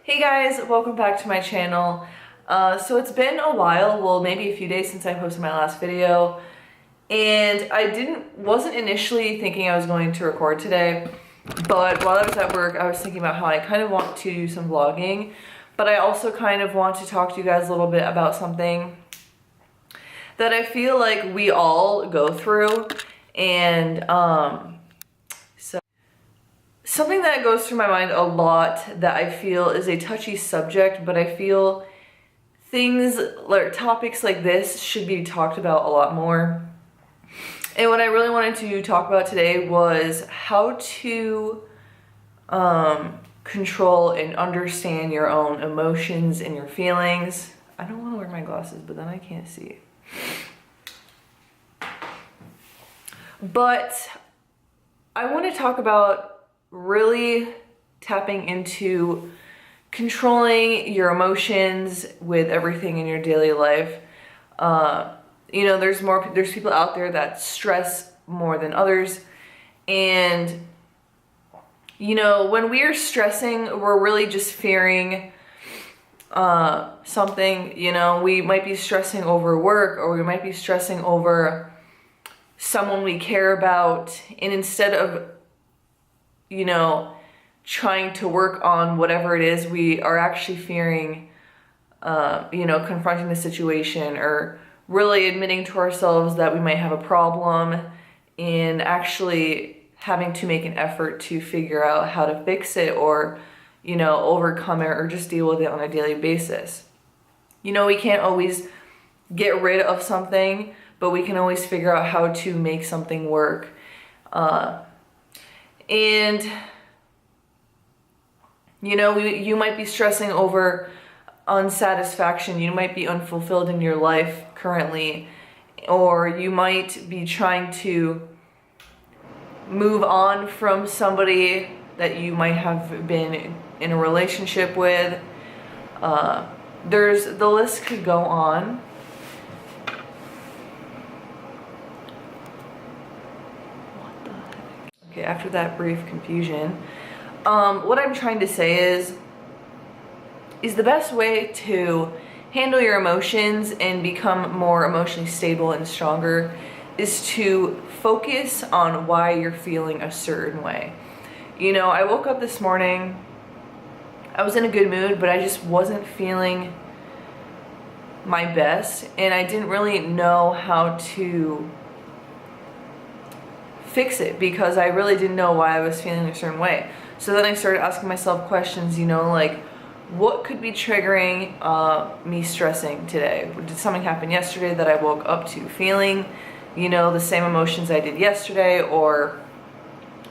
Hey guys, welcome back to my channel. So it's been a while, well maybe a few days since I posted my last video, and I wasn't initially thinking I was going to record today, but while I was at work I was thinking about how I kind of want to do some vlogging, but I also kind of want to talk to you guys a little bit about something that I feel like we all go through, and something that goes through my mind a lot that I feel is a touchy subject, but I feel things like topics like this should be talked about a lot more. And what I really wanted to talk about today was how to control and understand your own emotions and your feelings. I don't want to wear my glasses, but then I can't see. But I want to talk about really tapping into controlling your emotions with everything in your daily life. You know, there's people out there that stress more than others, and you know, when we are stressing, we're really just fearing something. You know, we might be stressing over work, or we might be stressing over someone we care about, and instead of, you know, trying to work on whatever it is, we are actually fearing, you know, confronting the situation, or really admitting to ourselves that we might have a problem, and actually having to make an effort to figure out how to fix it, or, you know, overcome it, or just deal with it on a daily basis. You know, we can't always get rid of something, but we can always figure out how to make something work. And you know, you might be stressing over unsatisfaction. You might be unfulfilled in your life currently, or you might be trying to move on from somebody that you might have been in a relationship with. The list could go on. Okay, after that brief confusion, what I'm trying to say is the best way to handle your emotions and become more emotionally stable and stronger is to focus on why you're feeling a certain way. You know, I woke up this morning, I was in a good mood, but I just wasn't feeling my best, and I didn't really know how to fix it because I really didn't know why I was feeling a certain way. So then I started asking myself questions, you know, like, what could be triggering me stressing today? Did something happen yesterday that I woke up to feeling, you know, the same emotions I did yesterday, or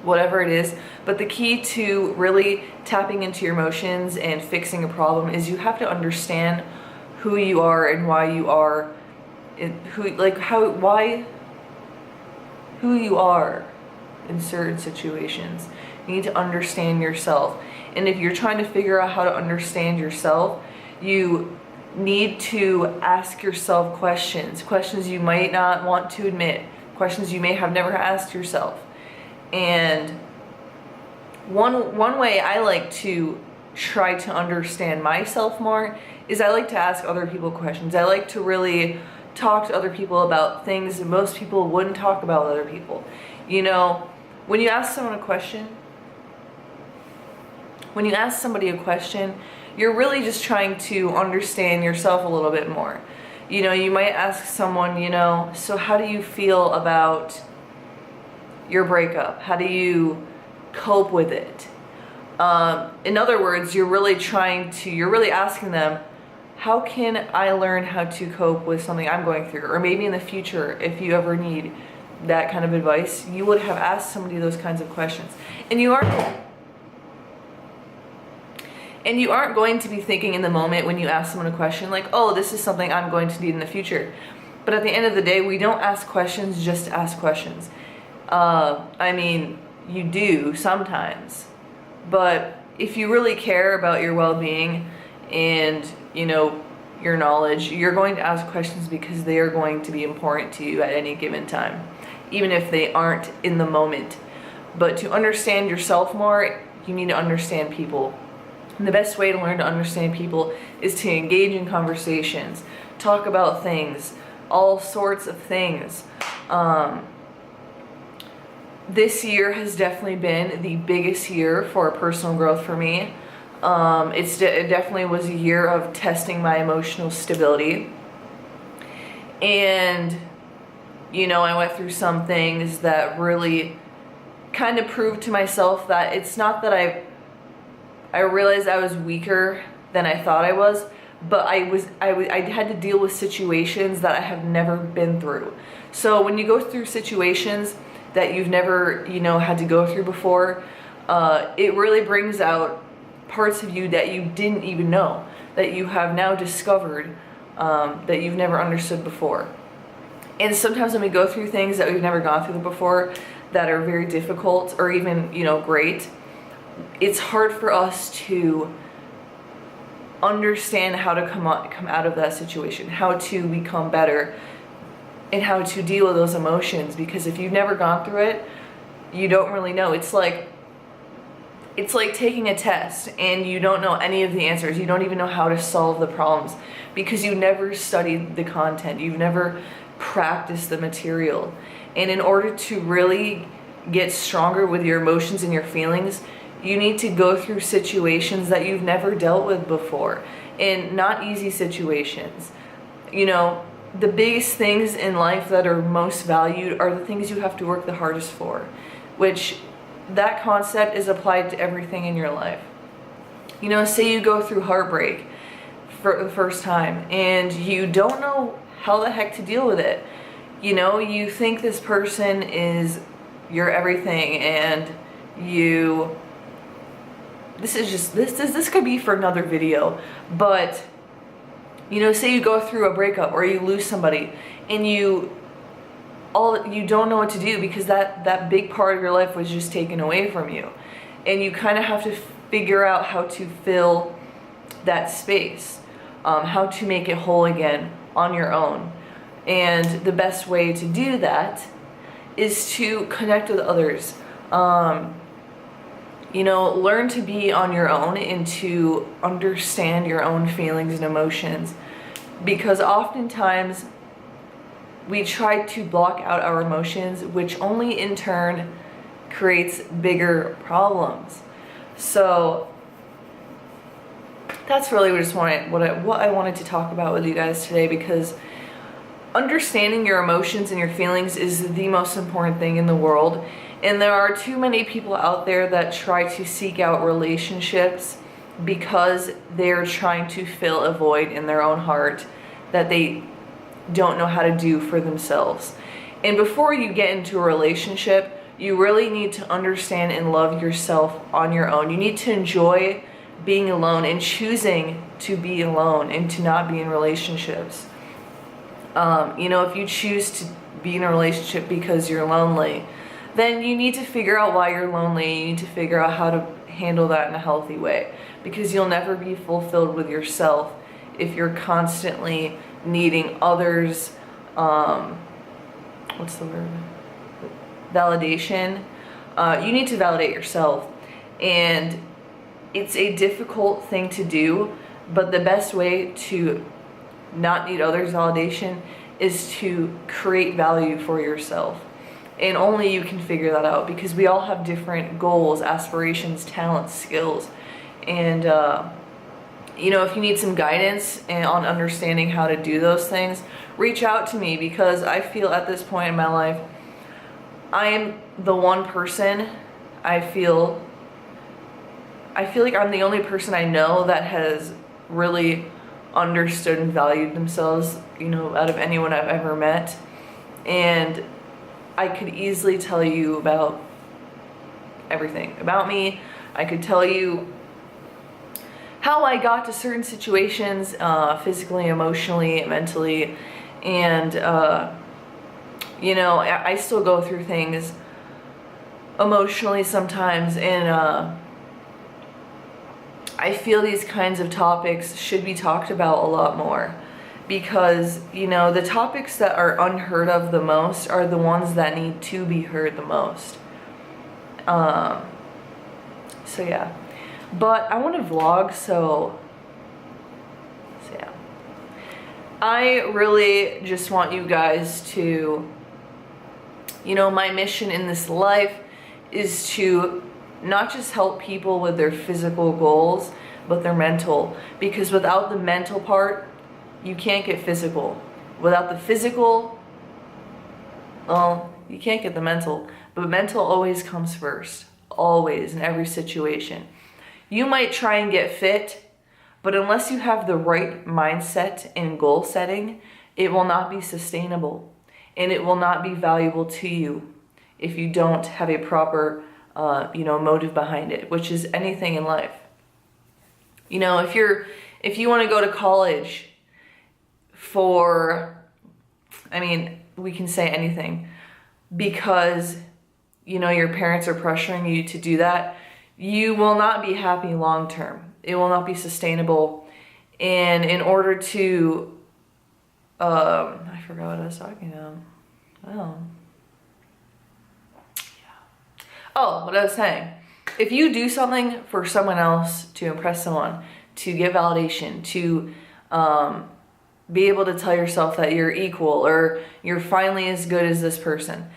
whatever it is? But the key to really tapping into your emotions and fixing a problem is you have to understand who you are and why you are, who you are in certain situations. You need to understand yourself. And if you're trying to figure out how to understand yourself, you need to ask yourself questions you might not want to admit, questions you may have never asked yourself. And one way I like to try to understand myself more is I like to ask other people questions. I like to really talk to other people about things that most people wouldn't talk about with other people. You know, when you ask someone a question, when you ask somebody a question, you're really just trying to understand yourself a little bit more. You know, you might ask someone, you know, so how do you feel about your breakup? How do you cope with it? In other words, you're really asking them, how can I learn how to cope with something I'm going through? Or maybe in the future, if you ever need that kind of advice, you would have asked somebody those kinds of questions. And you aren't going to be thinking in the moment when you ask someone a question like, oh, this is something I'm going to need in the future. But at the end of the day, we don't ask questions just to ask questions. I mean, you do sometimes. But if you really care about your well-being and, you know, your knowledge, you're going to ask questions because they are going to be important to you at any given time, even if they aren't in the moment. But to understand yourself more, you need to understand people And the best way to learn to understand people is to engage in conversations, talk about things, all sorts of things. This year has definitely been the biggest year for personal growth for me. It definitely was a year of testing my emotional stability. And, you know, I went through some things that really kind of proved to myself that it's not that I realized I was weaker than I thought I was, but I had to deal with situations that I have never been through. So when you go through situations that you've never, you know, had to go through before, it really brings out parts of you that you didn't even know, that you have now discovered, that you've never understood before. And sometimes when we go through things that we've never gone through before, that are very difficult or even, you know, great, it's hard for us to understand how to come out of that situation, how to become better, and how to deal with those emotions. Because if you've never gone through it, you don't really know. It's like taking a test and you don't know any of the answers. You don't even know how to solve the problems because you never studied the content. You've never practiced the material. And in order to really get stronger with your emotions and your feelings, you need to go through situations that you've never dealt with before, and not easy situations. You know, the biggest things in life that are most valued are the things you have to work the hardest for, which that concept is applied to everything in your life. You know, say you go through heartbreak for the first time and you don't know how the heck to deal with it. You know, you think this person is your everything, and this could be for another video, but you know, say you go through a breakup or you lose somebody and you don't know what to do because that big part of your life was just taken away from you, and you kind of have to figure out how to fill that space, how to make it whole again on your own. And the best way to do that is to connect with others. You know, learn to be on your own and to understand your own feelings and emotions, because oftentimes we try to block out our emotions, which only in turn creates bigger problems. So that's really what I wanted to talk about with you guys today, because understanding your emotions and your feelings is the most important thing in the world. And there are too many people out there that try to seek out relationships because they're trying to fill a void in their own heart that they don't know how to do for themselves. And before you get into a relationship, you really need to understand and love yourself on your own. You need to enjoy being alone and choosing to be alone and to not be in relationships. You know, if you choose to be in a relationship because you're lonely, then you need to figure out why you're lonely. You need to figure out how to handle that in a healthy way, because you'll never be fulfilled with yourself if you're constantly needing others, what's the word? Validation. You need to validate yourself, and it's a difficult thing to do, but the best way to not need others' validation is to create value for yourself. And only you can figure that out, because we all have different goals, aspirations, talents, skills. And, you know, if you need some guidance on understanding how to do those things, reach out to me, because I feel at this point in my life, I am the one person, I feel like I'm the only person I know that has really understood and valued themselves, you know, out of anyone I've ever met. And I could easily tell you about everything about me. I could tell you how I got to certain situations, physically, emotionally, mentally, and you know, I still go through things emotionally sometimes, and I feel these kinds of topics should be talked about a lot more, because, you know, the topics that are unheard of the most are the ones that need to be heard the most. So yeah. But I want to vlog, so yeah. I really just want you guys to, you know, my mission in this life is to not just help people with their physical goals, but their mental. Because without the mental part, you can't get physical. Without the physical, well, you can't get the mental. But mental always comes first. Always, in every situation. You might try and get fit, but unless you have the right mindset and goal setting, it will not be sustainable. And it will not be valuable to you if you don't have a proper, motive behind it, which is anything in life. You know, if you want to go to college for, we can say anything, because, you know, your parents are pressuring you to do that, you will not be happy long term. It will not be sustainable. And in order to, I forgot what I was talking about. Oh. Yeah. Oh, what I was saying. If you do something for someone else, to impress someone, to get validation, to be able to tell yourself that you're equal or you're finally as good as this person,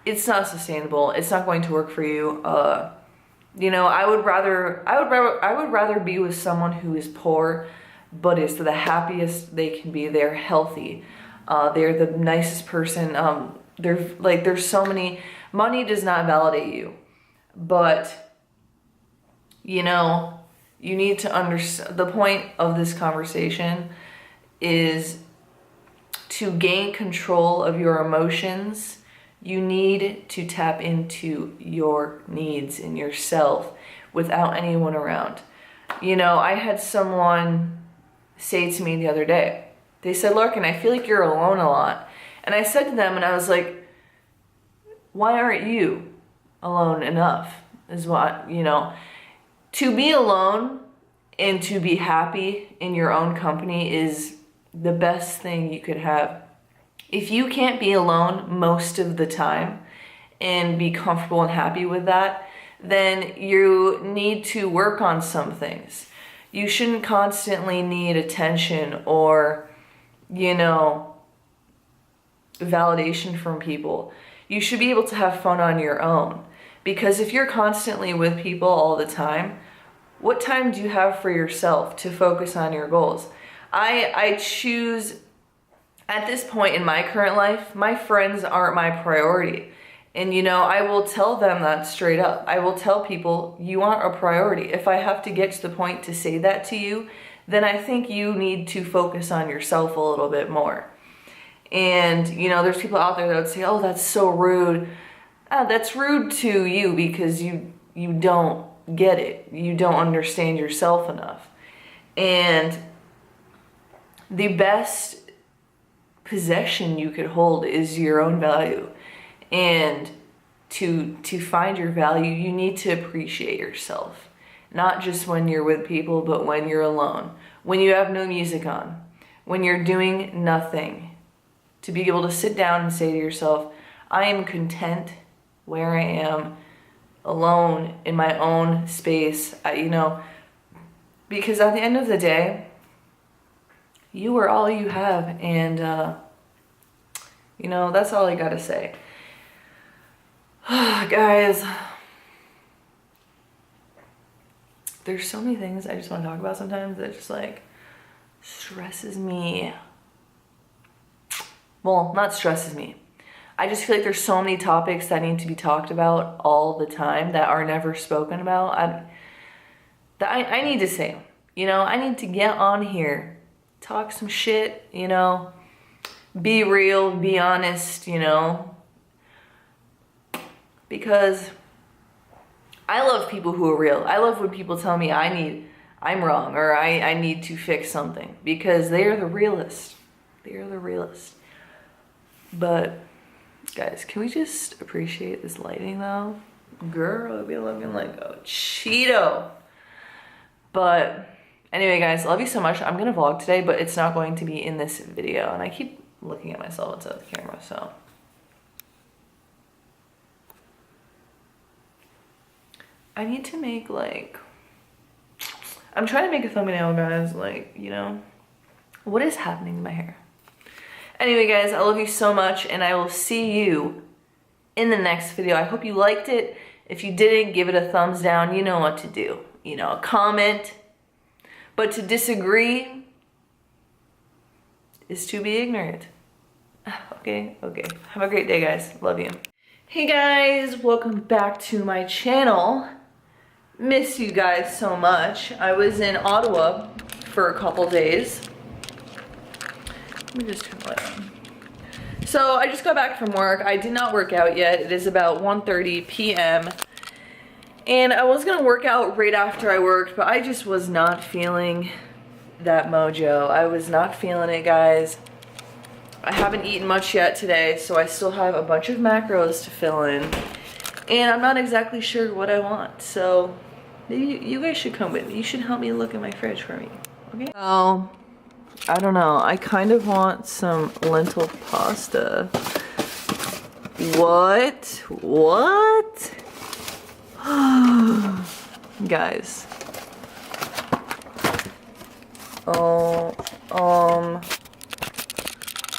it's not sustainable. It's not going to work for you. You know, I would rather be with someone who is poor, but is the happiest they can be. They're healthy. They're the nicest person. There's so many. Money does not validate you, but you know, you need to understand. The point of this conversation is to gain control of your emotions. You need to tap into your needs in yourself without anyone around. You know, I had someone say to me the other day, they said, Larkyn, I feel like you're alone a lot. And I said to them, and I was like, why aren't you alone enough? Is what, you know, to be alone and to be happy in your own company is the best thing you could have. If you can't be alone most of the time and be comfortable and happy with that, then you need to work on some things. You shouldn't constantly need attention or, you know, validation from people. You should be able to have fun on your own. Because if you're constantly with people all the time, what time do you have for yourself to focus on your goals? I choose, at this point in my current life, my friends aren't my priority. And you know, I will tell them that straight up. I will tell people, you aren't a priority. If I have to get to the point to say that to you, then I think you need to focus on yourself a little bit more. And you know, there's people out there that would say, oh, that's so rude. That's rude to you because you don't get it. You don't understand yourself enough. And the best possession you could hold is your own value. And to find your value, you need to appreciate yourself. Not just when you're with people, but when you're alone. When you have no music on. When you're doing nothing. To be able to sit down and say to yourself, I am content where I am, alone in my own space. Because at the end of the day, you are all you have. And, that's all I gotta say. Guys, there's so many things I just want to talk about sometimes that just like stresses me. Well, not stresses me. I just feel like there's so many topics that need to be talked about all the time that are never spoken about. I need to say, I need to get on here, talk some shit, be real, be honest, because I love people who are real. I love when people tell me I'm wrong or I need to fix something, because they are the realist. They are the realist. But guys, can we just appreciate this lighting though? Girl, I'll be looking like a Cheeto. But anyway, guys, love you so much. I'm gonna vlog today, but it's not going to be in this video. And I keep looking at myself instead of the camera, so. I need to make like I'm trying to make a thumbnail, guys. Like, you know, what is happening to my hair? Anyway, guys, I love you so much, and I will see you in the next video. I hope you liked it. If you didn't, give it a thumbs down. You know what to do. You know, a comment. But to disagree is to be ignorant. Okay. Have a great day, guys. Love you. Hey guys, welcome back to my channel. Miss you guys so much. I was in Ottawa for a couple days. Let me just turn the light on. So I just got back from work. I did not work out yet. It is about 1:30 p.m. And I was gonna work out right after I worked, but I just was not feeling that mojo. I was not feeling it, guys. I haven't eaten much yet today, so I still have a bunch of macros to fill in. And I'm not exactly sure what I want, so maybe you guys should come with me. You should help me look in my fridge for me, okay? Oh, I don't know. I kind of want some lentil pasta. What? What? Guys.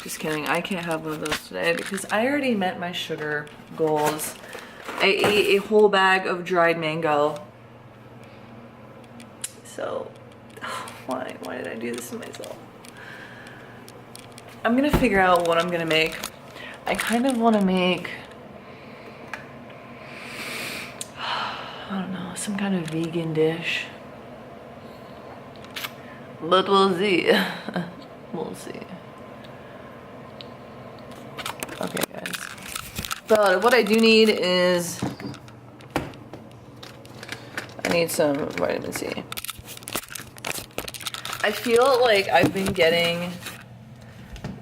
Just kidding. I can't have one of those today because I already met my sugar goals. I ate a whole bag of dried mango. So, why did I do this to myself? I'm gonna figure out what I'm gonna make. I kind of want to make, I don't know, some kind of vegan dish. But we'll see. We'll see. Okay, guys. But what I do need is, I need some vitamin C. I feel like I've been getting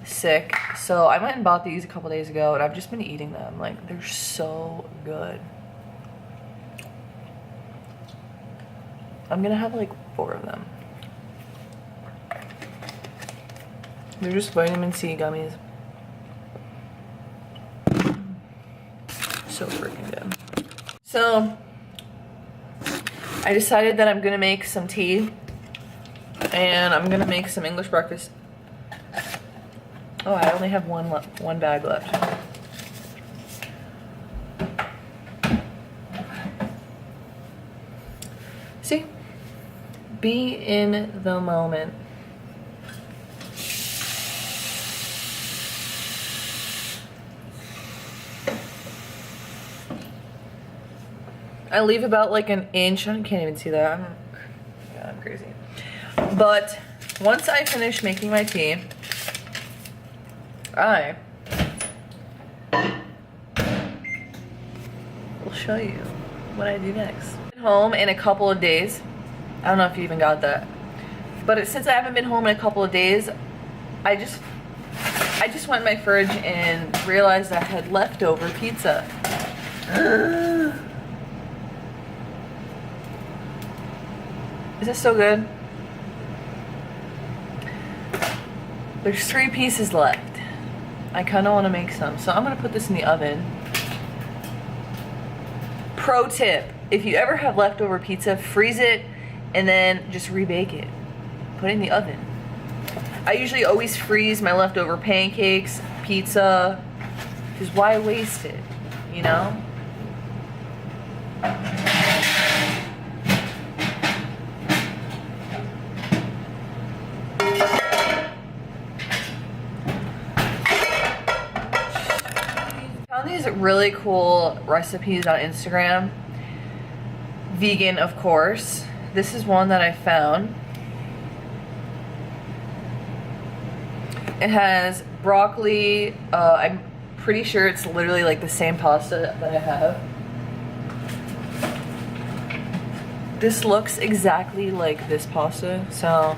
sick, so I went and bought these a couple days ago, and I've just been eating them. Like, they're so good. I'm gonna have like 4 of them. They're just vitamin C gummies. So freaking good. So, I decided that I'm gonna make some tea, and I'm gonna make some English breakfast. Oh, I only have one bag left. See? Be in the moment. I leave about like an inch. I can't even see that. I'm crazy. But once I finish making my tea, I will show you what I do next. Home in a couple of days. I don't know if you even got that. But since I haven't been home in a couple of days, I just went in my fridge and realized I had leftover pizza. Is this so good? There's 3 pieces left. I kind of want to make some, so I'm going to put this in the oven. Pro tip, if you ever have leftover pizza, freeze it and then just rebake it. Put it in the oven. I usually always freeze my leftover pancakes, pizza, because why waste it, you know? These really cool recipes on Instagram. Vegan, of course. This is one that I found. It has broccoli. I'm pretty sure it's literally like the same pasta that I have. This looks exactly like this pasta. So,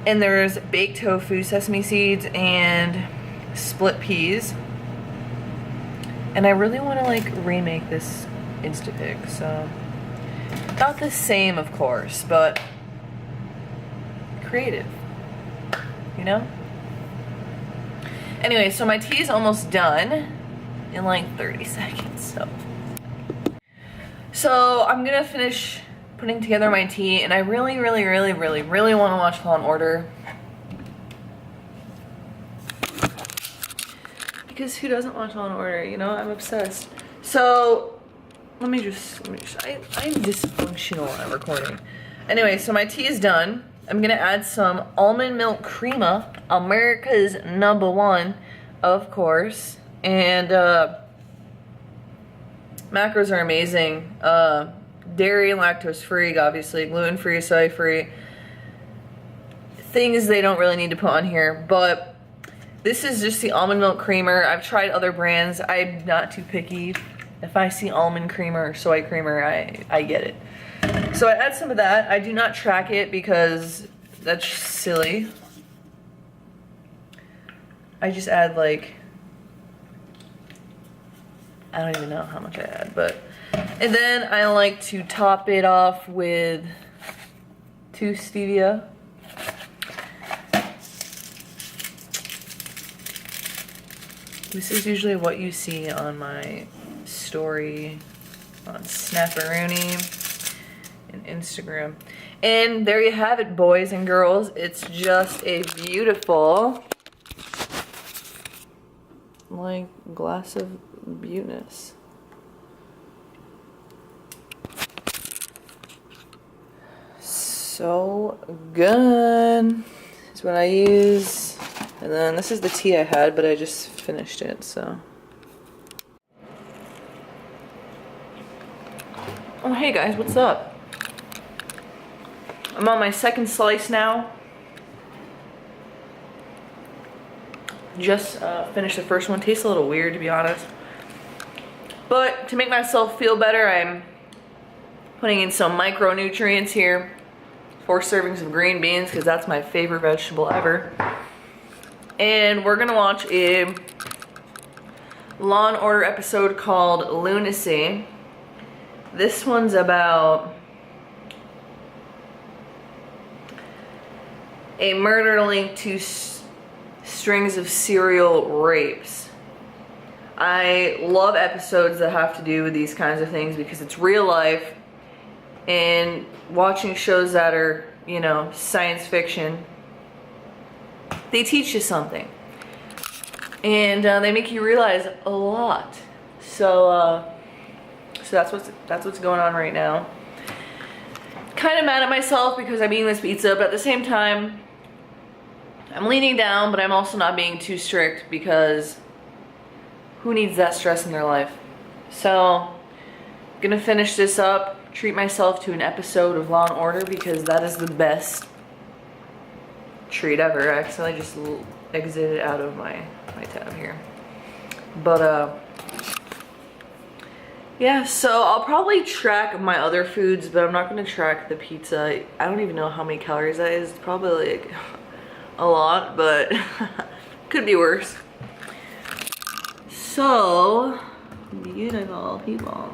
and there's baked tofu, sesame seeds, and split peas. And I really want to like remake this Instapic, so not the same, of course, but creative, you know? Anyway, so my tea is almost done in like 30 seconds, so I'm gonna finish putting together my tea, and I really want to watch Law and Order. Because who doesn't watch Law and Order? You know, I'm obsessed. So let me just I'm dysfunctional at recording. Anyway, so my tea is done. I'm gonna add some almond milk crema, America's #1, of course. And macros are amazing. Dairy and lactose free, obviously, gluten free, soy free. Things they don't really need to put on here, but this is just the almond milk creamer. I've tried other brands. I'm not too picky. If I see almond creamer or soy creamer, I get it. So I add some of that. I do not track it because that's silly. I just add like, I don't even know how much I add, but, and then I like to top it off with 2 stevia. This is usually what you see on my story on Snapperoonie and Instagram. And there you have it, boys and girls. It's just a beautiful, like, glass of beautiness. So good. It's what I use. And then this is the tea I had, but I just finished it, so. Oh, hey guys, what's up? I'm on my second slice now. Just finished the first one. Tastes a little weird, to be honest. But to make myself feel better, I'm putting in some micronutrients here. 4 servings of green beans, because that's my favorite vegetable ever. And we're gonna watch a Law and Order episode called Lunacy. This one's about a murder linked to strings of serial rapes. I love episodes that have to do with these kinds of things because it's real life, and watching shows that are, you know, science fiction, they teach you something, and they make you realize a lot. So that's what's going on right now. Kind of mad at myself because I'm eating this pizza, but at the same time, I'm leaning down, but I'm also not being too strict because who needs that stress in their life? So, gonna finish this up, treat myself to an episode of Law and Order because that is the best treat ever. I accidentally just exited out of my tab here. But yeah, so I'll probably track my other foods, but I'm not gonna track the pizza. I don't even know how many calories that is. It's probably like a lot, but could be worse. So beautiful people.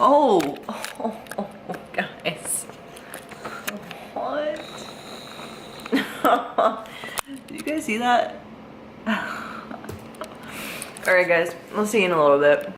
Oh, guys. What? Did you guys see that? Alright guys, we'll see you in a little bit.